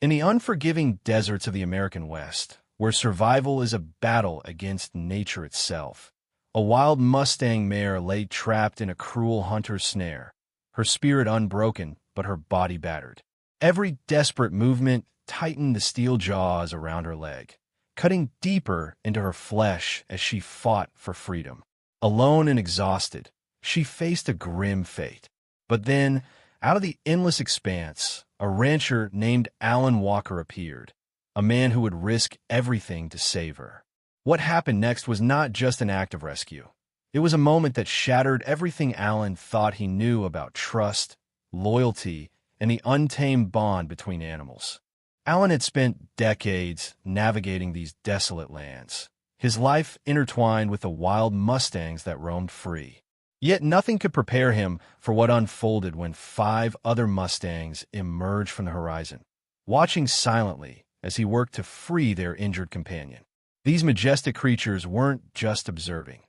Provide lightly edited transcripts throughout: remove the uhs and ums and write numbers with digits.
In the unforgiving deserts of the American West, where survival is a battle against nature itself, a wild Mustang mare lay trapped in a cruel hunter's snare, her spirit unbroken but her body battered. Every desperate movement tightened the steel jaws around her leg, cutting deeper into her flesh as she fought for freedom. Alone and exhausted, she faced a grim fate. But then, out of the endless expanse, a rancher named Alan Walker appeared, a man who would risk everything to save her. What happened next was not just an act of rescue. It was a moment that shattered everything Alan thought he knew about trust, loyalty, and the untamed bond between animals. Alan had spent decades navigating these desolate lands, his life intertwined with the wild mustangs that roamed free. Yet nothing could prepare him for what unfolded when 5 other mustangs emerged from the horizon, watching silently as he worked to free their injured companion. These majestic creatures weren't just observing.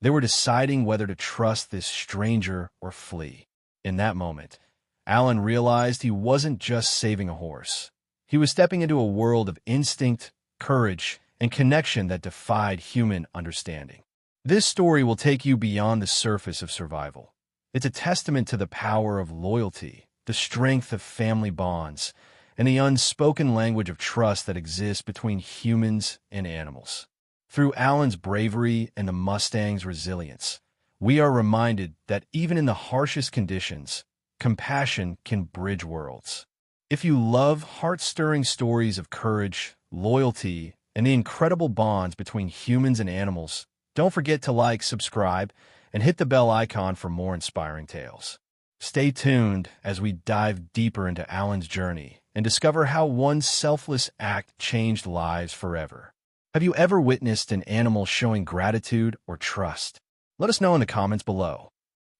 They were deciding whether to trust this stranger or flee. In that moment, Alan realized he wasn't just saving a horse. He was stepping into a world of instinct, courage, and connection that defied human understanding. This story will take you beyond the surface of survival. It's a testament to the power of loyalty, the strength of family bonds, and the unspoken language of trust that exists between humans and animals. Through Alan's bravery and the Mustang's resilience, we are reminded that even in the harshest conditions, compassion can bridge worlds. If you love heart-stirring stories of courage, loyalty, and the incredible bonds between humans and animals, don't forget to like, subscribe, and hit the bell icon for more inspiring tales. Stay tuned as we dive deeper into Alan's journey and discover how one selfless act changed lives forever. Have you ever witnessed an animal showing gratitude or trust? Let us know in the comments below.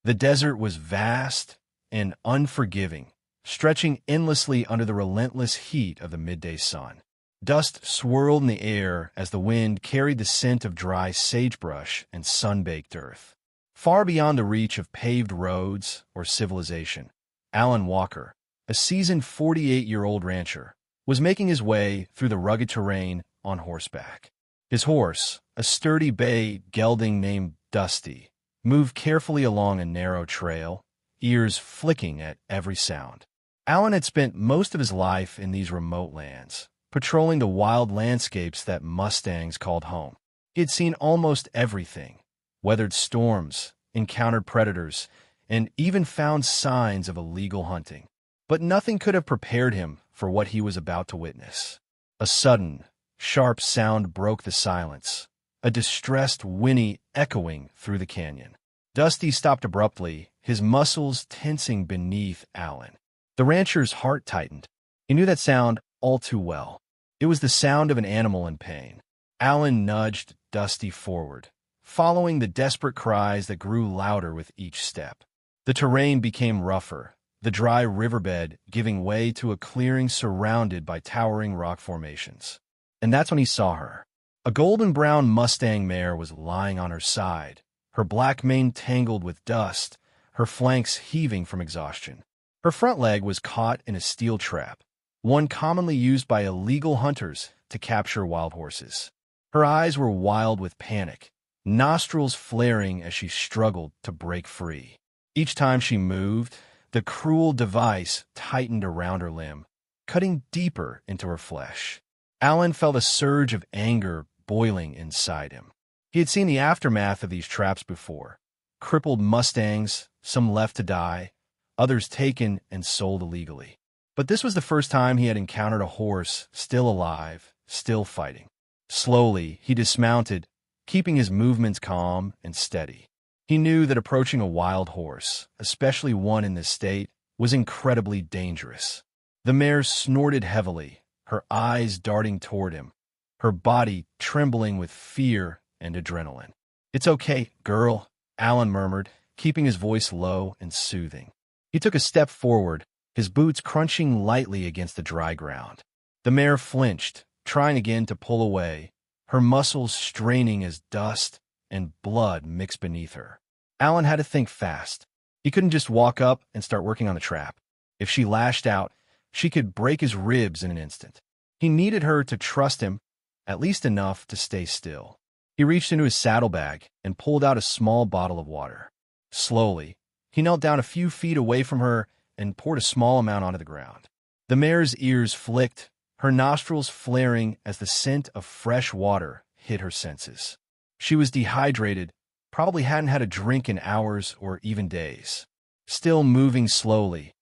The desert was vast and unforgiving, stretching endlessly under the relentless heat of the midday sun. Dust swirled in the air as the wind carried the scent of dry sagebrush and sun-baked earth. Far beyond the reach of paved roads or civilization, Alan Walker, a seasoned 48-year-old rancher, was making his way through the rugged terrain on horseback. His horse, a sturdy bay gelding named Dusty, moved carefully along a narrow trail, ears flicking at every sound. Alan had spent most of his life in these remote lands, patrolling the wild landscapes that mustangs called home. He had seen almost everything, weathered storms, encountered predators, and even found signs of illegal hunting. But nothing could have prepared him for what he was about to witness. A sudden, sharp sound broke the silence, a distressed whinny echoing through the canyon. Dusty stopped abruptly, his muscles tensing beneath Alan. The rancher's heart tightened. He knew that sound all too well. It was the sound of an animal in pain. Alan nudged Dusty forward, following the desperate cries that grew louder with each step. The terrain became rougher, the dry riverbed giving way to a clearing surrounded by towering rock formations. And that's when he saw her. A golden-brown Mustang mare was lying on her side, her black mane tangled with dust, her flanks heaving from exhaustion. Her front leg was caught in a steel trap, one commonly used by illegal hunters to capture wild horses. Her eyes were wild with panic, nostrils flaring as she struggled to break free. Each time she moved, the cruel device tightened around her limb, cutting deeper into her flesh. Alan felt a surge of anger boiling inside him. He had seen the aftermath of these traps before. Crippled mustangs, some left to die, others taken and sold illegally. But this was the first time he had encountered a horse still alive, still fighting. Slowly, he dismounted, keeping his movements calm and steady. He knew that approaching a wild horse, especially one in this state, was incredibly dangerous. The mare snorted heavily, her eyes darting toward him, her body trembling with fear and adrenaline. "It's okay, girl," Alan murmured, keeping his voice low and soothing. He took a step forward, his boots crunching lightly against the dry ground. The mare flinched, trying again to pull away, her muscles straining as dust and blood mixed beneath her. Alan had to think fast. He couldn't just walk up and start working on the trap. If she lashed out, She could break his ribs in an instant. He needed her to trust him, at least enough to stay still. He reached into his saddlebag and pulled out a small bottle of water. Slowly, he knelt down a few feet away from her and poured a small amount onto the ground. The mare's ears flicked, her nostrils flaring as the scent of fresh water hit her senses. She was dehydrated, probably hadn't had a drink in hours or even days. Still moving slowly,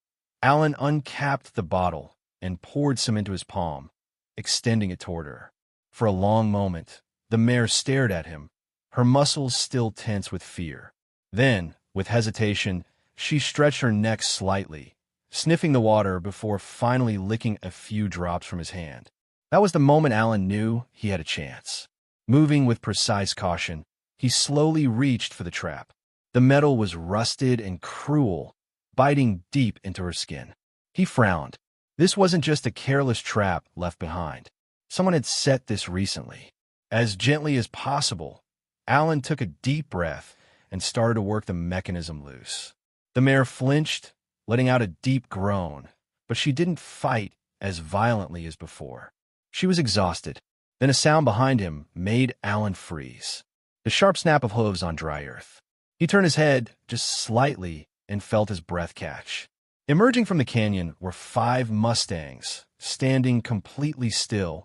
Alan uncapped the bottle and poured some into his palm, extending it toward her. For a long moment, the mare stared at him, her muscles still tense with fear. Then, with hesitation, she stretched her neck slightly, sniffing the water before finally licking a few drops from his hand. That was the moment Alan knew he had a chance. Moving with precise caution, he slowly reached for the trap. The metal was rusted and cruel, biting deep into her skin. He frowned. This wasn't just a careless trap left behind. Someone had set this recently. As gently as possible, Alan took a deep breath and started to work the mechanism loose. The mare flinched, letting out a deep groan, but she didn't fight as violently as before. She was exhausted. Then a sound behind him made Alan freeze. The sharp snap of hooves on dry earth. He turned his head just slightly and felt his breath catch. Emerging from the canyon were 5 mustangs, standing completely still,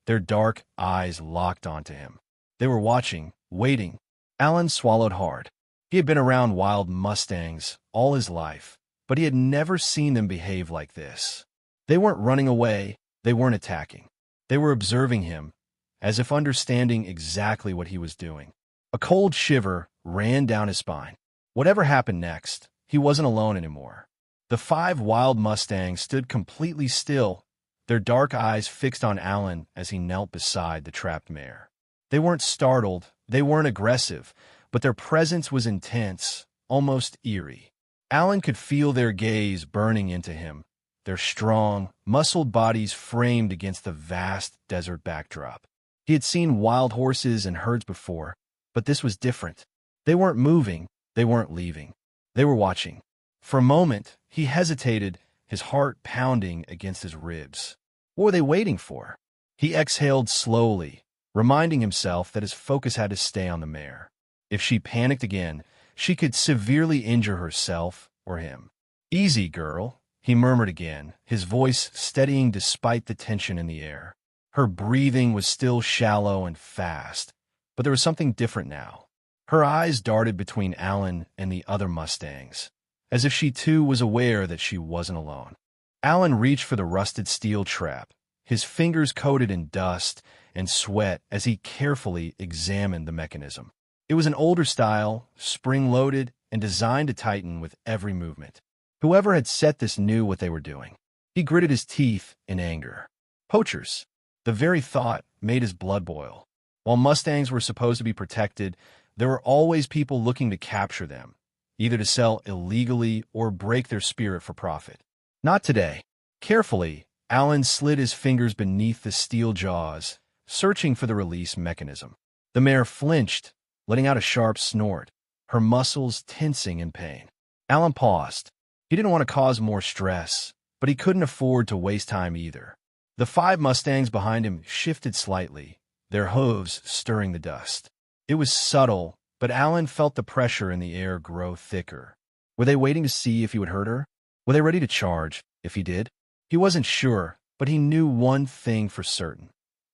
their dark eyes locked onto him. They were watching, waiting. Alan swallowed hard. He had been around wild mustangs all his life, but he had never seen them behave like this. They weren't running away, they weren't attacking. They were observing him, as if understanding exactly what he was doing. A cold shiver ran down his spine. Whatever happened next, he wasn't alone anymore. The 5 wild mustangs stood completely still, their dark eyes fixed on Alan as he knelt beside the trapped mare. They weren't startled, they weren't aggressive, but their presence was intense, almost eerie. Alan could feel their gaze burning into him, their strong, muscled bodies framed against the vast desert backdrop. He had seen wild horses and herds before, but this was different. They weren't moving, they weren't leaving. They were watching. For a moment, he hesitated, his heart pounding against his ribs. What were they waiting for? He exhaled slowly, reminding himself that his focus had to stay on the mare. If she panicked again, she could severely injure herself or him. "Easy, girl," he murmured again, his voice steadying despite the tension in the air. Her breathing was still shallow and fast, but there was something different now. Her eyes darted between Alan and the other mustangs, as if she too was aware that she wasn't alone. Alan reached for the rusted steel trap, his fingers coated in dust and sweat as he carefully examined the mechanism. It was an older style, spring-loaded, and designed to tighten with every movement. Whoever had set this knew what they were doing. He gritted his teeth in anger. Poachers. The very thought made his blood boil. While mustangs were supposed to be protected, there were always people looking to capture them, either to sell illegally or break their spirit for profit. Not today. Carefully, Alan slid his fingers beneath the steel jaws, searching for the release mechanism. The mare flinched, letting out a sharp snort, her muscles tensing in pain. Alan paused. He didn't want to cause more stress, but he couldn't afford to waste time either. The 5 mustangs behind him shifted slightly, their hooves stirring the dust. It was subtle, but Alan felt the pressure in the air grow thicker. Were they waiting to see if he would hurt her? Were they ready to charge, if he did? He wasn't sure, but he knew one thing for certain.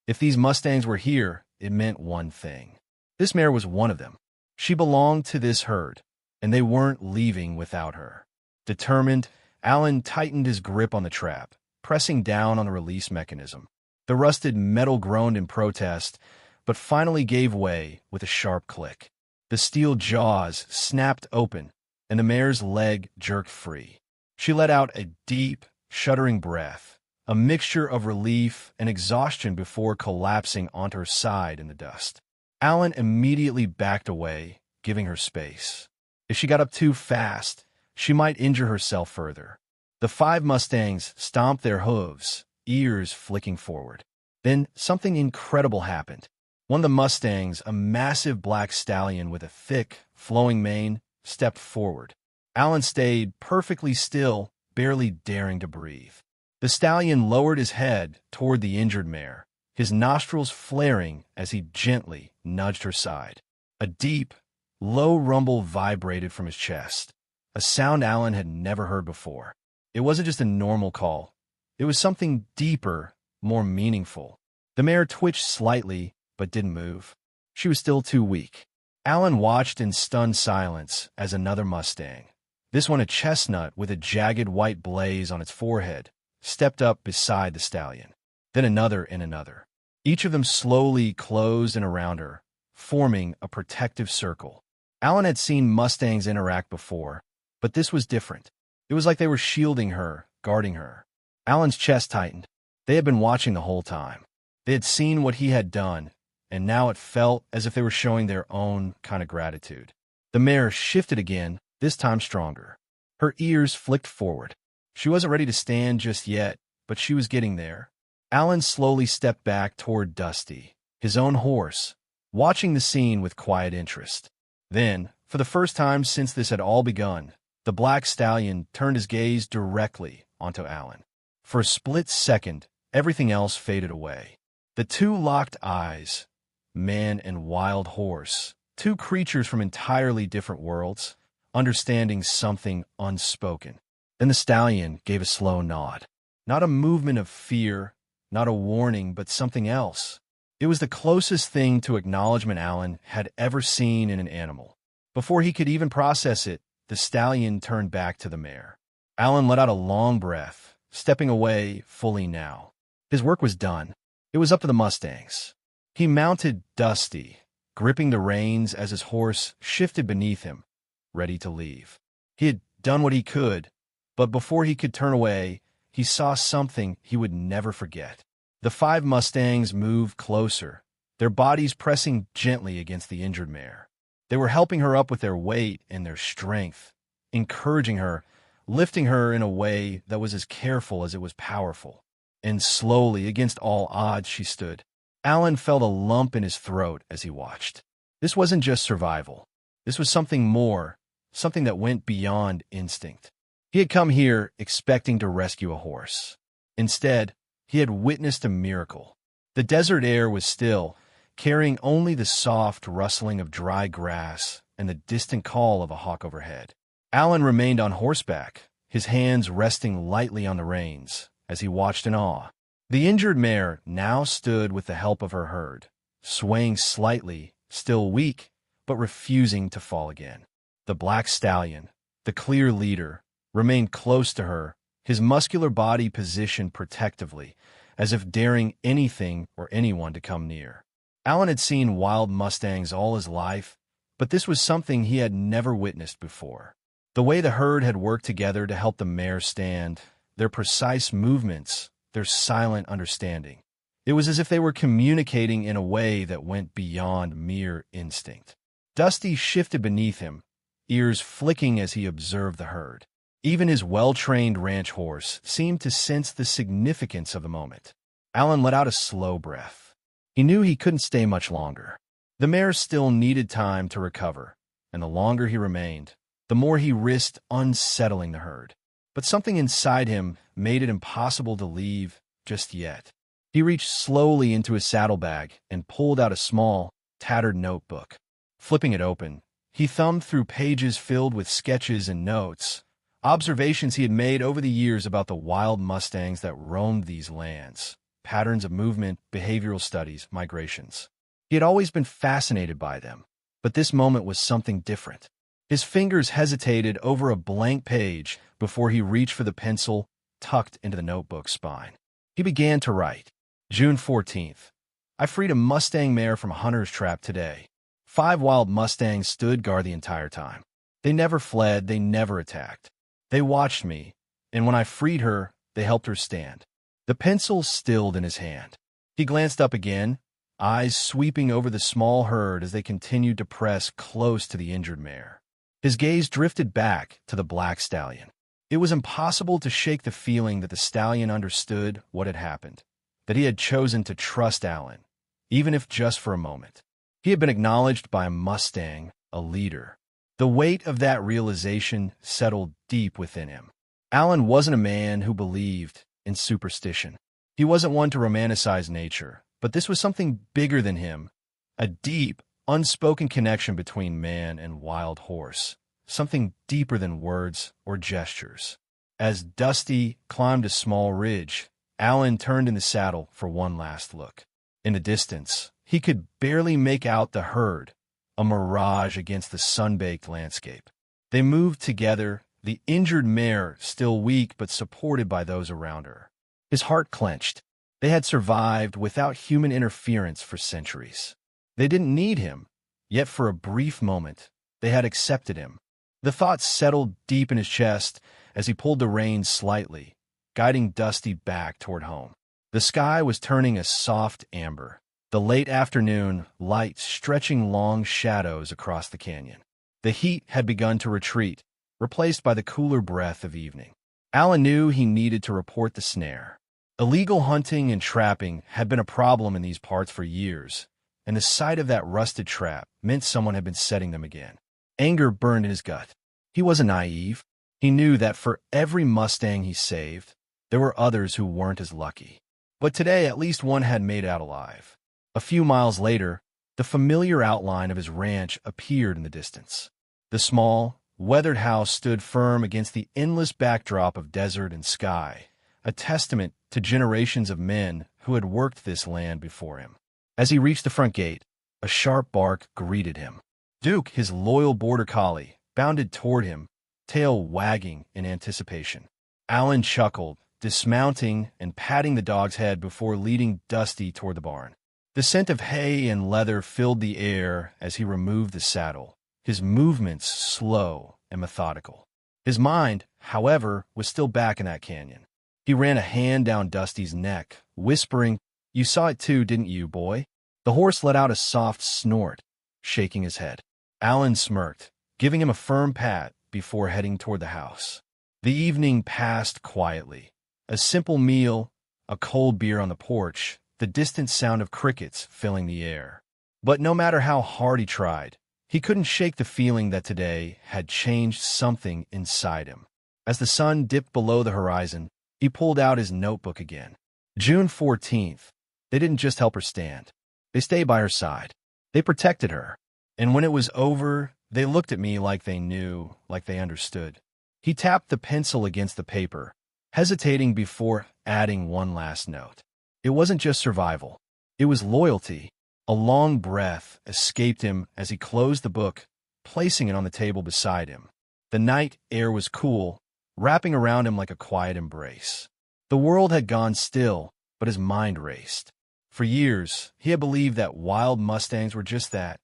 If these mustangs were here, it meant one thing. This mare was one of them. She belonged to this herd, and they weren't leaving without her. Determined, Alan tightened his grip on the trap, pressing down on the release mechanism. The rusted metal groaned in protest, but finally gave way with a sharp click. The steel jaws snapped open, and the mare's leg jerked free. She let out a deep, shuddering breath, a mixture of relief and exhaustion before collapsing onto her side in the dust. Alan immediately backed away, giving her space. If she got up too fast, she might injure herself further. The 5 mustangs stomped their hooves, ears flicking forward. Then something incredible happened. One of the mustangs, a massive black stallion with a thick, flowing mane, stepped forward. Alan stayed perfectly still, barely daring to breathe. The stallion lowered his head toward the injured mare, his nostrils flaring as he gently nudged her side. A deep, low rumble vibrated from his chest, a sound Alan had never heard before. It wasn't just a normal call. It was something deeper, more meaningful. The mare twitched slightly, but didn't move. She was still too weak. Alan watched in stunned silence as another Mustang, this one a chestnut with a jagged white blaze on its forehead, stepped up beside the stallion. Then another and another. Each of them slowly closed in around her, forming a protective circle. Alan had seen Mustangs interact before, but this was different. It was like they were shielding her, guarding her. Alan's chest tightened. They had been watching the whole time. They had seen what he had done, and now it felt as if they were showing their own kind of gratitude. The mare shifted again, this time stronger. Her ears flicked forward. She wasn't ready to stand just yet, but she was getting there. Alan slowly stepped back toward Dusty, his own horse, watching the scene with quiet interest. Then, for the first time since this had all begun, the black stallion turned his gaze directly onto Alan. For a split second, everything else faded away. The two locked eyes, man and wild horse, two creatures from entirely different worlds, understanding something unspoken. Then the stallion gave a slow nod. Not a movement of fear, not a warning, but something else. It was the closest thing to acknowledgment Alan had ever seen in an animal. Before he could even process it, the stallion turned back to the mare. Alan let out a long breath, stepping away fully now. His work was done. It was up to the Mustangs. He mounted Dusty, gripping the reins as his horse shifted beneath him, ready to leave. He had done what he could, but before he could turn away, he saw something he would never forget. The 5 Mustangs moved closer, their bodies pressing gently against the injured mare. They were helping her up with their weight and their strength, encouraging her, lifting her in a way that was as careful as it was powerful. And slowly, against all odds, she stood. Alan felt a lump in his throat as he watched. This wasn't just survival. This was something more, something that went beyond instinct. He had come here expecting to rescue a horse. Instead, he had witnessed a miracle. The desert air was still, carrying only the soft rustling of dry grass and the distant call of a hawk overhead. Alan remained on horseback, his hands resting lightly on the reins, as he watched in awe. The injured mare now stood with the help of her herd, swaying slightly, still weak, but refusing to fall again. The black stallion, the clear leader, remained close to her, his muscular body positioned protectively, as if daring anything or anyone to come near. Alan had seen wild Mustangs all his life, but this was something he had never witnessed before. The way the herd had worked together to help the mare stand, their precise movements, their silent understanding. It was as if they were communicating in a way that went beyond mere instinct. Dusty shifted beneath him, ears flicking as he observed the herd. Even his well-trained ranch horse seemed to sense the significance of the moment. Alan let out a slow breath. He knew he couldn't stay much longer. The mare still needed time to recover, and the longer he remained, the more he risked unsettling the herd. But something inside him made it impossible to leave just yet. He reached slowly into his saddlebag and pulled out a small, tattered notebook. Flipping it open, he thumbed through pages filled with sketches and notes, observations he had made over the years about the wild Mustangs that roamed these lands, patterns of movement, behavioral studies, migrations. He had always been fascinated by them, but this moment was something different. His fingers hesitated over a blank page before he reached for the pencil tucked into the notebook's spine. He began to write. June 14th. I freed a Mustang mare from a hunter's trap today. 5 wild Mustangs stood guard the entire time. They never fled, they never attacked. They watched me, and when I freed her, they helped her stand. The pencil stilled in his hand. He glanced up again, eyes sweeping over the small herd as they continued to press close to the injured mare. His gaze drifted back to the black stallion. It was impossible to shake the feeling that the stallion understood what had happened, that he had chosen to trust Alan, even if just for a moment. He had been acknowledged by a Mustang, a leader. The weight of that realization settled deep within him. Alan wasn't a man who believed and superstition. He wasn't one to romanticize nature, but this was something bigger than him, a deep, unspoken connection between man and wild horse, something deeper than words or gestures. As Dusty climbed a small ridge, Alan turned in the saddle for one last look. In the distance, he could barely make out the herd, a mirage against the sun-baked landscape. They moved together, the injured mare still weak but supported by those around her. His heart clenched. They had survived without human interference for centuries. They didn't need him, yet for a brief moment, they had accepted him. The thought settled deep in his chest as he pulled the reins slightly, guiding Dusty back toward home. The sky was turning a soft amber, the late afternoon light stretching long shadows across the canyon. The heat had begun to retreat, replaced by the cooler breath of evening. Alan knew he needed to report the snare. Illegal hunting and trapping had been a problem in these parts for years, and the sight of that rusted trap meant someone had been setting them again. Anger burned in his gut. He wasn't naive. He knew that for every Mustang he saved, there were others who weren't as lucky. But today, at least one had made it out alive. A few miles later, the familiar outline of his ranch appeared in the distance. The small, weathered house stood firm against the endless backdrop of desert and sky, a testament to generations of men who had worked this land before him. As he reached the front gate, a sharp bark greeted him. Duke, his loyal border collie, bounded toward him, tail wagging in anticipation. Alan chuckled, dismounting and patting the dog's head before leading Dusty toward the barn. The scent of hay and leather filled the air as he removed the saddle, his movements slow and methodical. His mind, however, was still back in that canyon. He ran a hand down Dusty's neck, whispering, "You saw it too, didn't you, boy?" The horse let out a soft snort, shaking his head. Alan smirked, giving him a firm pat before heading toward the house. The evening passed quietly. A simple meal, a cold beer on the porch, the distant sound of crickets filling the air. But no matter how hard he tried, he couldn't shake the feeling that today had changed something inside him. As the sun dipped below the horizon, he pulled out his notebook again. June 14th. They didn't just help her stand. They stayed by her side. They protected her. And when it was over, they looked at me like they knew, like they understood. He tapped the pencil against the paper, hesitating before adding one last note. It wasn't just survival. It was loyalty. A long breath escaped him as he closed the book, placing it on the table beside him. The night air was cool, wrapping around him like a quiet embrace. The world had gone still, but his mind raced. For years, he had believed that wild Mustangs were just that.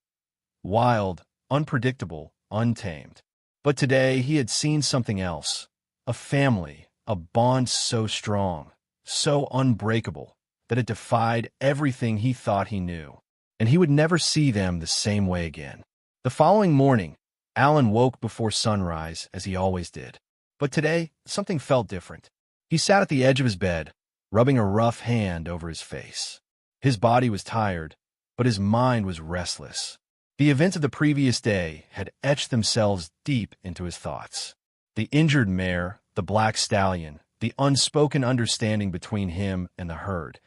Wild, unpredictable, untamed. But today he had seen something else. A family, a bond so strong, so unbreakable, that it defied everything he thought he knew. And he would never see them the same way again. The following morning, Alan woke before sunrise, as he always did. But today, something felt different. He sat at the edge of his bed, rubbing a rough hand over his face. His body was tired, but his mind was restless. The events of the previous day had etched themselves deep into his thoughts. The injured mare, the black stallion, the unspoken understanding between him and the herd.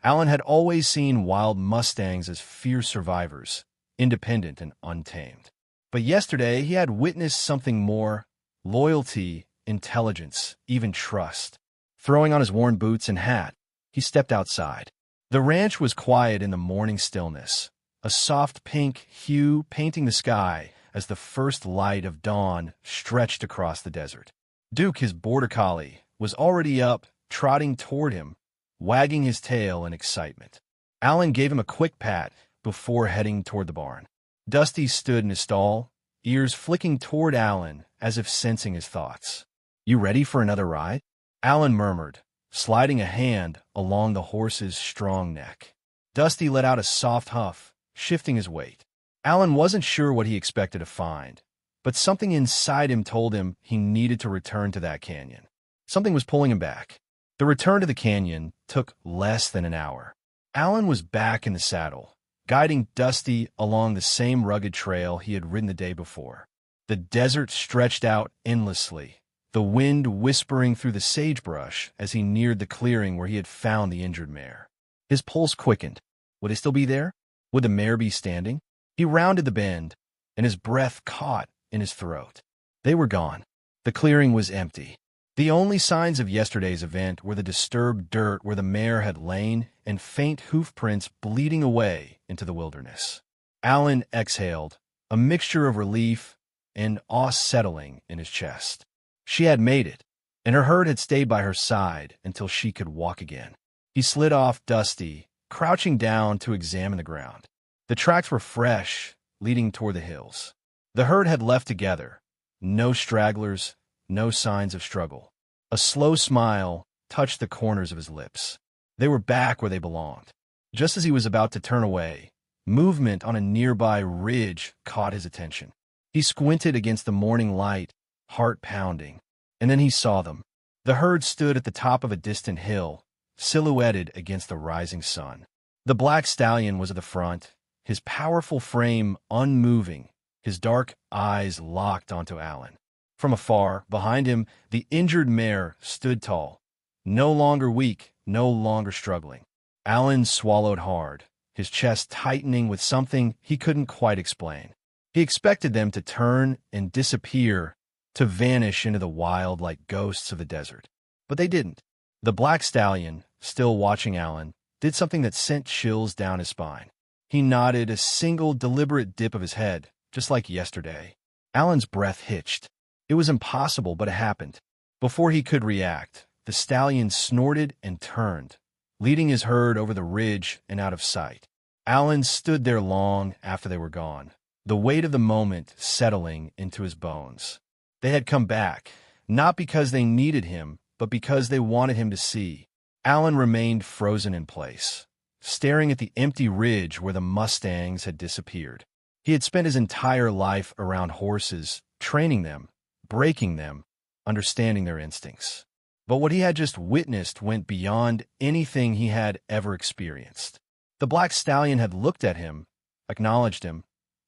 Alan had always seen wild Mustangs as fierce survivors, independent and untamed. But yesterday he had witnessed something more: loyalty, intelligence, even trust. Throwing on his worn boots and hat, he stepped outside. The ranch was quiet in the morning stillness, a soft pink hue painting the sky as the first light of dawn stretched across the desert. Duke, his border collie, was already up, trotting toward him, wagging his tail in excitement. Alan gave him a quick pat before heading toward the barn. Dusty stood in his stall, ears flicking toward Alan as if sensing his thoughts. "You ready for another ride?" Alan murmured, sliding a hand along the horse's strong neck. Dusty let out a soft huff, shifting his weight. Alan wasn't sure what he expected to find, but something inside him told him he needed to return to that canyon. Something was pulling him back. The return to the canyon took less than an hour. Alan was back in the saddle, guiding Dusty along the same rugged trail he had ridden the day before. The desert stretched out endlessly, the wind whispering through the sagebrush as he neared the clearing where he had found the injured mare. His pulse quickened. Would they still be there? Would the mare be standing? He rounded the bend, and his breath caught in his throat. They were gone. The clearing was empty. The only signs of yesterday's event were the disturbed dirt where the mare had lain and faint hoof prints bleeding away into the wilderness. Alan exhaled, a mixture of relief and awe settling in his chest. She had made it, and her herd had stayed by her side until she could walk again. He slid off Dusty, crouching down to examine the ground. The tracks were fresh, leading toward the hills. The herd had left together. No stragglers, no signs of struggle. A slow smile touched the corners of his lips. They were back where they belonged. Just as he was about to turn away, movement on a nearby ridge caught his attention. He squinted against the morning light, heart pounding, and then he saw them. The herd stood at the top of a distant hill, silhouetted against the rising sun. The black stallion was at the front, his powerful frame unmoving, his dark eyes locked onto Alan. From afar, behind him, the injured mare stood tall, no longer weak, no longer struggling. Alan swallowed hard, his chest tightening with something he couldn't quite explain. He expected them to turn and disappear, to vanish into the wild like ghosts of the desert. But they didn't. The black stallion, still watching Alan, did something that sent chills down his spine. He nodded, a single deliberate dip of his head, just like yesterday. Alan's breath hitched. It was impossible, but it happened. Before he could react, the stallion snorted and turned, leading his herd over the ridge and out of sight. Alan stood there long after they were gone, the weight of the moment settling into his bones. They had come back, not because they needed him, but because they wanted him to see. Alan remained frozen in place, staring at the empty ridge where the mustangs had disappeared. He had spent his entire life around horses, training them, breaking them, understanding their instincts. But what he had just witnessed went beyond anything he had ever experienced. The black stallion had looked at him, acknowledged him,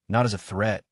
not as a threat,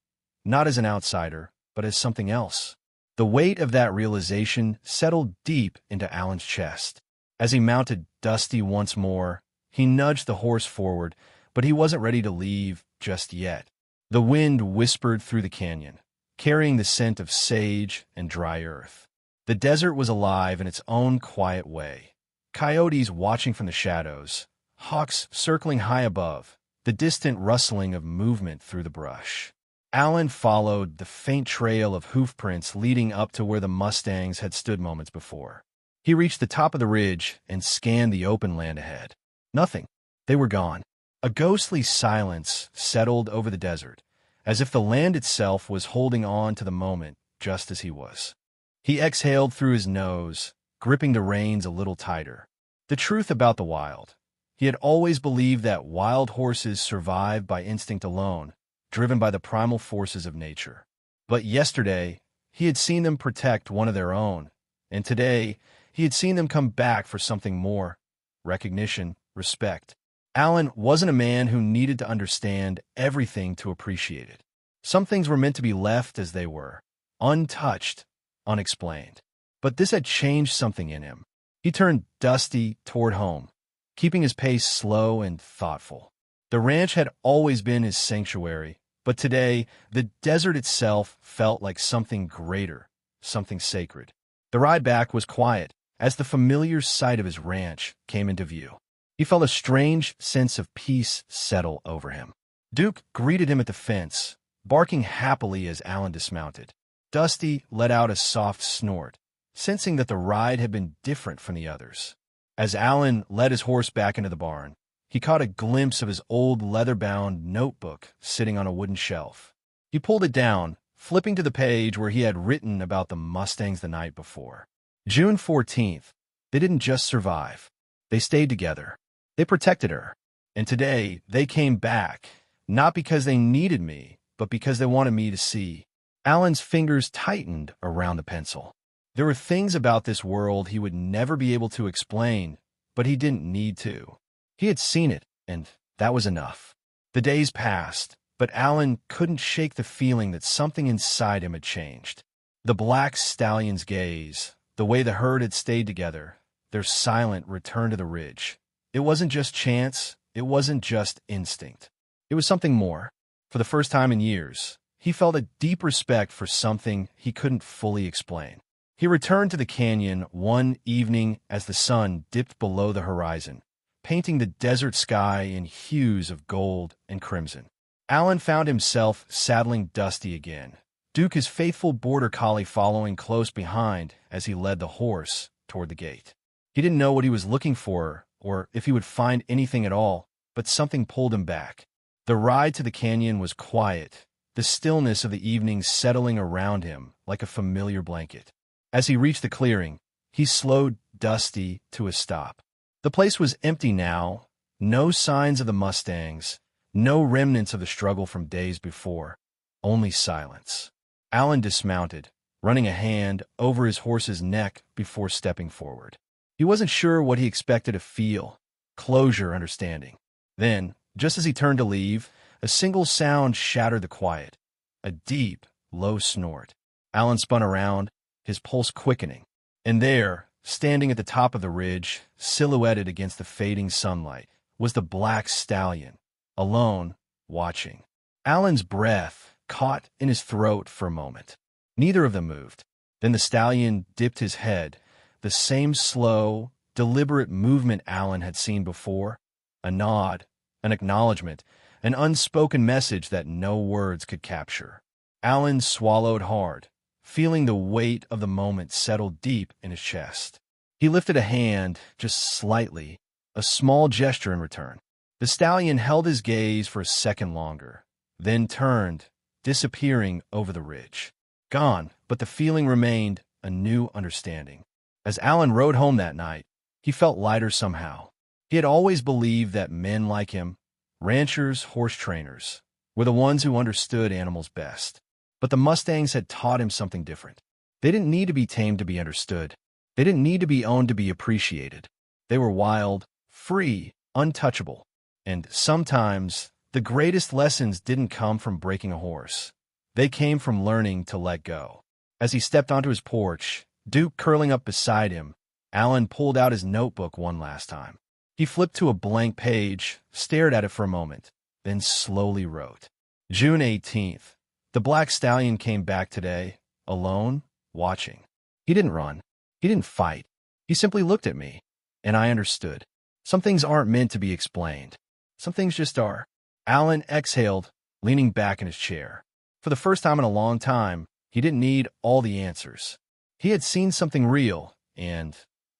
not as an outsider, but as something else. The weight of that realization settled deep into Alan's chest. As he mounted Dusty once more, he nudged the horse forward, but he wasn't ready to leave just yet. The wind whispered through the canyon, carrying the scent of sage and dry earth. The desert was alive in its own quiet way. Coyotes watching from the shadows, hawks circling high above, the distant rustling of movement through the brush. Alan followed the faint trail of hoofprints leading up to where the mustangs had stood moments before. He reached the top of the ridge and scanned the open land ahead. Nothing. They were gone. A ghostly silence settled over the desert, as if the land itself was holding on to the moment just as he was. He exhaled through his nose, gripping the reins a little tighter. The truth about the wild. He had always believed that wild horses survive by instinct alone, driven by the primal forces of nature. But yesterday, he had seen them protect one of their own, and today, he had seen them come back for something more: recognition, respect. Alan wasn't a man who needed to understand everything to appreciate it. Some things were meant to be left as they were, untouched, unexplained. But this had changed something in him. He turned Dusty toward home, keeping his pace slow and thoughtful. The ranch had always been his sanctuary, but today, the desert itself felt like something greater, something sacred. The ride back was quiet, as the familiar sight of his ranch came into view. He felt a strange sense of peace settle over him. Duke greeted him at the fence, barking happily as Alan dismounted. Dusty let out a soft snort, sensing that the ride had been different from the others. As Alan led his horse back into the barn, he caught a glimpse of his old leather-bound notebook sitting on a wooden shelf. He pulled it down, flipping to the page where he had written about the mustangs the night before. June 14th. They didn't just survive. They stayed together. They protected her. And today, they came back, not because they needed me, but because they wanted me to see. Alan's fingers tightened around the pencil. There were things about this world he would never be able to explain, but he didn't need to. He had seen it, and that was enough. The days passed, but Alan couldn't shake the feeling that something inside him had changed. The black stallion's gaze, the way the herd had stayed together, their silent return to the ridge. It wasn't just chance, it wasn't just instinct. It was something more. For the first time in years, he felt a deep respect for something he couldn't fully explain. He returned to the canyon one evening as the sun dipped below the horizon, painting the desert sky in hues of gold and crimson. Alan found himself saddling Dusty again, Duke, his faithful border collie, following close behind as he led the horse toward the gate. He didn't know what he was looking for or if he would find anything at all, but something pulled him back. The ride to the canyon was quiet, the stillness of the evening settling around him like a familiar blanket. As he reached the clearing, he slowed Dusty to a stop. The place was empty now, no signs of the mustangs, no remnants of the struggle from days before, only silence. Alan dismounted, running a hand over his horse's neck before stepping forward. He wasn't sure what he expected to feel, closure, understanding. Then, just as he turned to leave, a single sound shattered the quiet, a deep, low snort. Alan spun around, his pulse quickening. And there, standing at the top of the ridge, silhouetted against the fading sunlight, was the black stallion, alone, watching. Alan's breath caught in his throat for a moment. Neither of them moved. Then the stallion dipped his head, the same slow, deliberate movement Alan had seen before, a nod, an acknowledgment, an unspoken message that no words could capture. Alan swallowed hard, feeling the weight of the moment settle deep in his chest. He lifted a hand, just slightly, a small gesture in return. The stallion held his gaze for a second longer, then turned, disappearing over the ridge. Gone, but the feeling remained, a new understanding. As Alan rode home that night, he felt lighter somehow. He had always believed that men like him, ranchers, horse trainers, were the ones who understood animals best. But the Mustangs had taught him something different. They didn't need to be tamed to be understood. They didn't need to be owned to be appreciated. They were wild, free, untouchable. And sometimes, the greatest lessons didn't come from breaking a horse. They came from learning to let go. As he stepped onto his porch, Duke curling up beside him, Alan pulled out his notebook one last time. He flipped to a blank page, stared at it for a moment, then slowly wrote. June 18th. The black stallion came back today, alone, watching. He didn't run. He didn't fight. He simply looked at me, and I understood. Some things aren't meant to be explained. Some things just are. Alan exhaled, leaning back in his chair. For the first time in a long time, he didn't need all the answers. He had seen something real, and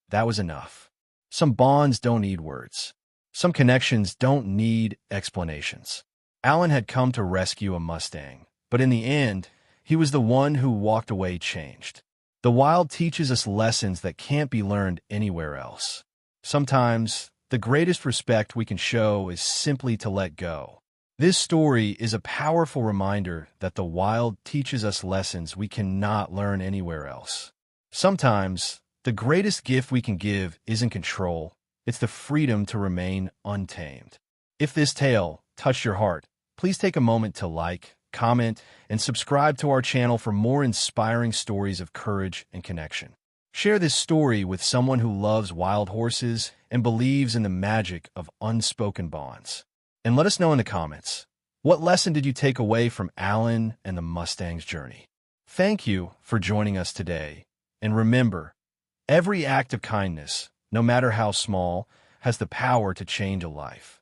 that was enough. Some bonds don't need words. Some connections don't need explanations. Alan had come to rescue a Mustang, but in the end, he was the one who walked away changed. The wild teaches us lessons that can't be learned anywhere else. Sometimes, the greatest respect we can show is simply to let go. This story is a powerful reminder that the wild teaches us lessons we cannot learn anywhere else. Sometimes, the greatest gift we can give isn't control, it's the freedom to remain untamed. If this tale touched your heart, please take a moment to like, comment, and subscribe to our channel for more inspiring stories of courage and connection. Share this story with someone who loves wild horses and believes in the magic of unspoken bonds. And let us know in the comments, what lesson did you take away from Alan and the Mustang's journey? Thank you for joining us today. And remember, every act of kindness, no matter how small, has the power to change a life.